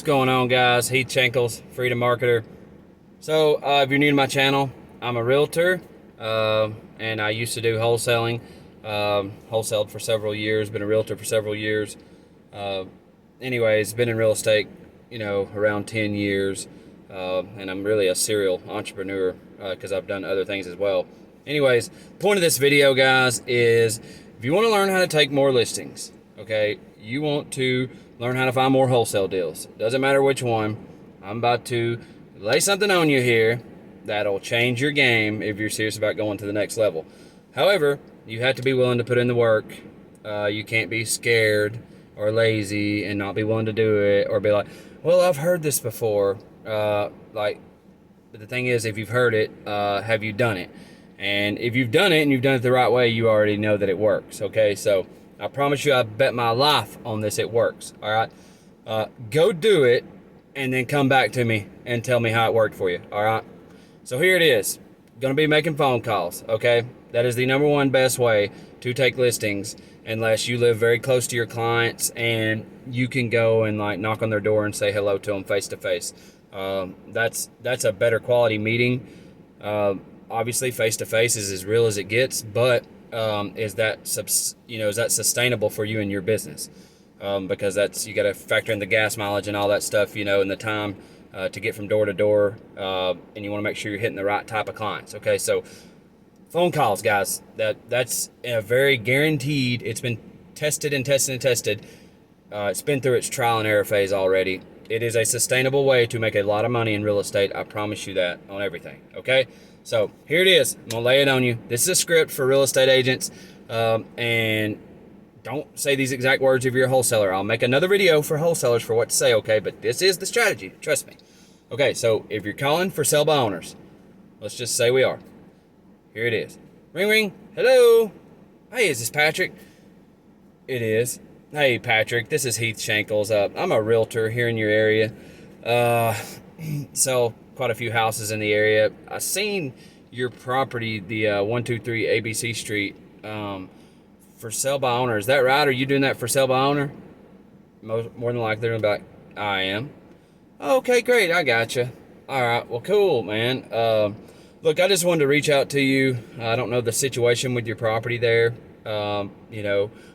What's going on, guys? Heath Shankles, Freedom Marketer. So, if you're new to my channel, I'm a realtor, and I used to do wholesaling. Wholesaled for several years, been a realtor for several years. Anyways, been in real estate, around 10 years, and I'm really a serial entrepreneur because I've done other things as well. Anyways, point of this video, guys, is if you want to learn how to take more listings, okay, you want to learn how to find more wholesale deals. Doesn't matter which one. I'm about to lay something on you here that'll change your game if you're serious about going to the next level. However, you have to be willing to put in the work. You can't be scared or lazy and not be willing to do it, or be like, well, I've heard this before. But the thing is, if you've heard it, have you done it? And if you've done it and you've done it the right way, you already know that it works. Okay, so I promise you, I bet my life on this, it works. All right, go do it, and then come back to me and tell me how it worked for you. All right. So here it is. Going to be making phone calls. Okay, that is the number one best way to take listings, unless you live very close to your clients and you can go and knock on their door and say hello to them face to face. That's a better quality meeting. Obviously, face to face is as real as it gets, but is that sustainable for you and your business? Because you got to factor in the gas mileage and all that stuff, and the time to get from door to door, and you want to make sure you're hitting the right type of clients. Okay, so phone calls, guys, that's a very guaranteed. It's been tested and tested and tested. It's been through its trial and error phase already. It is a sustainable way to make a lot of money in real estate. I promise you that on everything. Okay, so here it is. I'm gonna lay it on you. This is a script for real estate agents, and don't say these exact words if you're a wholesaler. I'll make another video for wholesalers for what to say, okay? But this is the strategy, trust me. Okay, so if you're calling for sell by owners, let's just say we are. Here it is. Ring, ring. Hello. Hey, is this Patrick? It is. Hey, Patrick, this is Heath Shankles. I'm a realtor here in your area. Sell quite a few houses in the area. I seen your property, the 123 ABC Street, for sale by owner. Is that right? Are you doing that for sale by owner? More than likely, they're gonna be like, I am. Okay, great. I gotcha. All right. Well, cool, man. Look, I just wanted to reach out to you. I don't know the situation with your property there.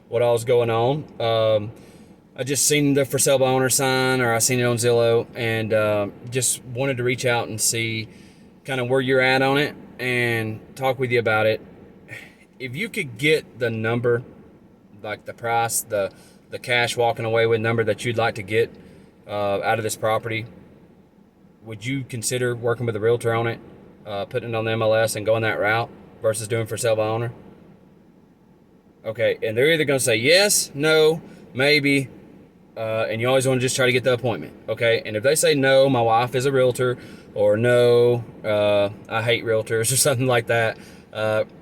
What all's going on. I just seen the for sale by owner sign, or I seen it on Zillow, and just wanted to reach out and see kind of where you're at on it and talk with you about it. If you could get the number, like the price, the cash walking away with number that you'd like to get out of this property, would you consider working with a realtor on it, putting it on the MLS and going that route versus doing for sale by owner? Okay, and they're either going to say yes, no, maybe, and you always want to just try to get the appointment. Okay, and if they say no, my wife is a realtor, or no, I hate realtors, or something like that,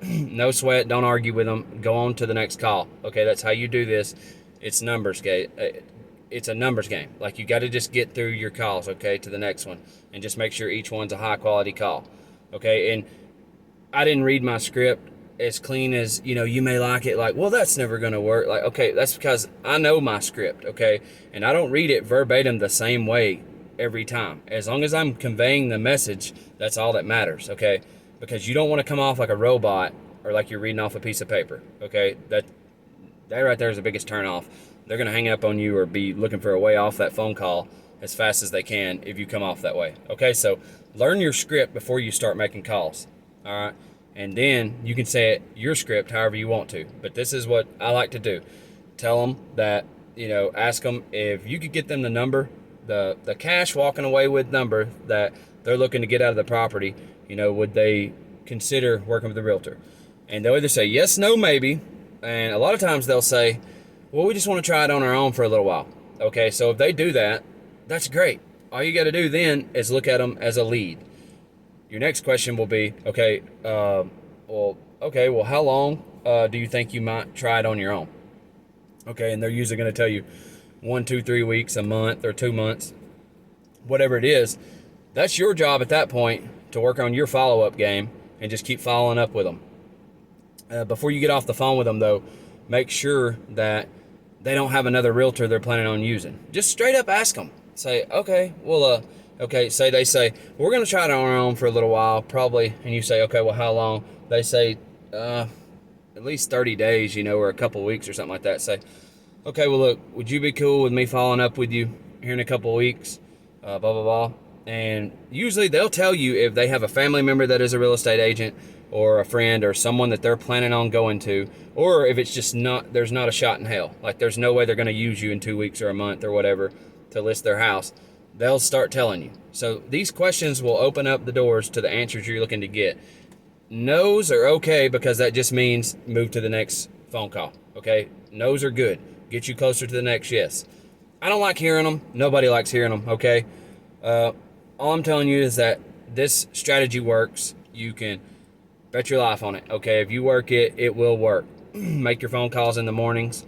no sweat, don't argue with them, go on to the next call. Okay, that's how you do this. It's numbers game. It's a numbers game. Like, you got to just get through your calls, okay, to the next one, and just make sure each one's a high quality call. Okay, and I didn't read my script as clean as, you may like it, like, well, that's never going to work. Like, okay, that's because I know my script, okay, and I don't read it verbatim the same way every time. As long as I'm conveying the message, that's all that matters, okay? Because you don't want to come off like a robot or like you're reading off a piece of paper, okay? That right there is the biggest turnoff. They're going to hang up on you or be looking for a way off that phone call as fast as they can if you come off that way, okay? So learn your script before you start making calls, all right? And then you can say it, your script however you want to. But this is what I like to do. Tell them that, ask them if you could get them the number, the cash walking away with number that they're looking to get out of the property, would they consider working with a realtor? And they'll either say yes, no, maybe. And a lot of times they'll say, well, we just want to try it on our own for a little while. Okay, so if they do that, that's great. All you got to do then is look at them as a lead. Your next question will be, okay, well, how long do you think you might try it on your own? Okay, and they're usually going to tell you 1, 2, 3 weeks, a month, or 2 months, whatever it is. That's your job at that point to work on your follow-up game and just keep following up with them. Before you get off the phone with them, though, make sure that they don't have another realtor they're planning on using. Just straight up ask them. say, okay, well, okay, say they say, we're going to try it on our own for a little while, probably. And you say, okay, well, how long? They say, at least 30 days, or a couple of weeks or something like that. Say, okay, well, look, would you be cool with me following up with you here in a couple of weeks? Blah, blah, blah. And usually they'll tell you if they have a family member that is a real estate agent or a friend or someone that they're planning on going to, or if it's just not, there's not a shot in hell. Like there's no way they're going to use you in 2 weeks or a month or whatever to list their house. They'll start telling you. So these questions will open up the doors to the answers you're looking to get. No's are okay because that just means move to the next phone call. Okay? No's are good. Get you closer to the next yes. I don't like hearing them. Nobody likes hearing them. Okay? All I'm telling you is that this strategy works. You can bet your life on it. Okay? If you work it, it will work. Make your phone calls in the mornings.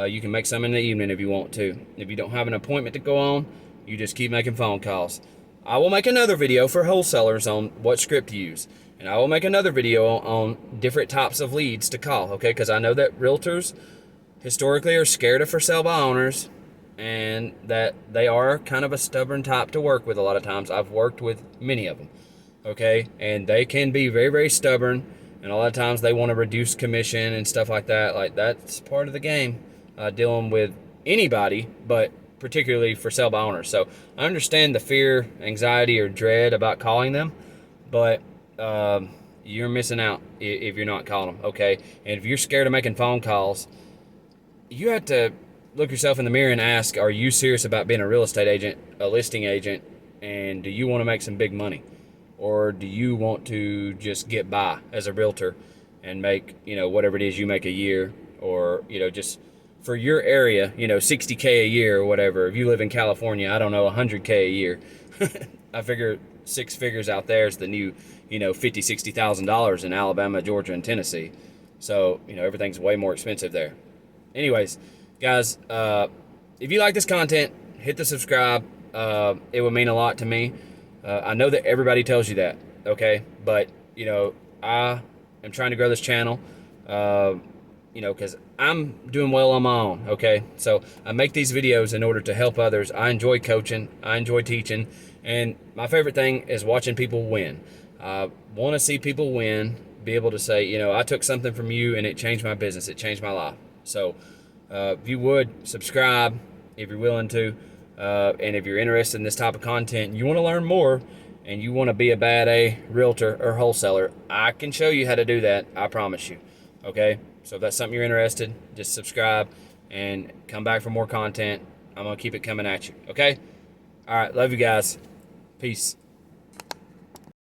You can make some in the evening if you want to. If you don't have an appointment to go on, you just keep making phone calls. I will make another video for wholesalers on what script to use. And I will make another video on different types of leads to call, okay? Because I know that realtors historically are scared of for sale by owners and that they are kind of a stubborn type to work with a lot of times. I've worked with many of them, okay? And they can be very, very stubborn. And a lot of times they want to reduce commission and stuff like that. Like that's part of the game, dealing with anybody, but particularly for sale by owners. So I understand the fear, anxiety, or dread about calling them, but you're missing out if you're not calling them, okay? And if you're scared of making phone calls, you have to look yourself in the mirror and ask, are you serious about being a real estate agent, a listing agent, and do you want to make some big money? Or do you want to just get by as a realtor and make, whatever it is you make a year, or, just for your area, 60K a year or whatever. If you live in California, I don't know, 100K a year. I figure six figures out there is the new, $50,000, $60,000 in Alabama, Georgia, and Tennessee. So, everything's way more expensive there. Anyways, guys, if you like this content, hit the subscribe. It would mean a lot to me. I know that everybody tells you that, okay? But, I am trying to grow this channel, because I'm doing well on my own, okay? So I make these videos in order to help others. I enjoy coaching. I enjoy teaching. And my favorite thing is watching people win. I want to see people win, be able to say, I took something from you and it changed my business. It changed my life. So if you would, subscribe if you're willing to. And if you're interested in this type of content, you want to learn more, and you want to be a bad A realtor or wholesaler, I can show you how to do that. I promise you. Okay? So if that's something you're interested, just subscribe and come back for more content. I'm going to keep it coming at you. Okay? All right. Love you guys. Peace.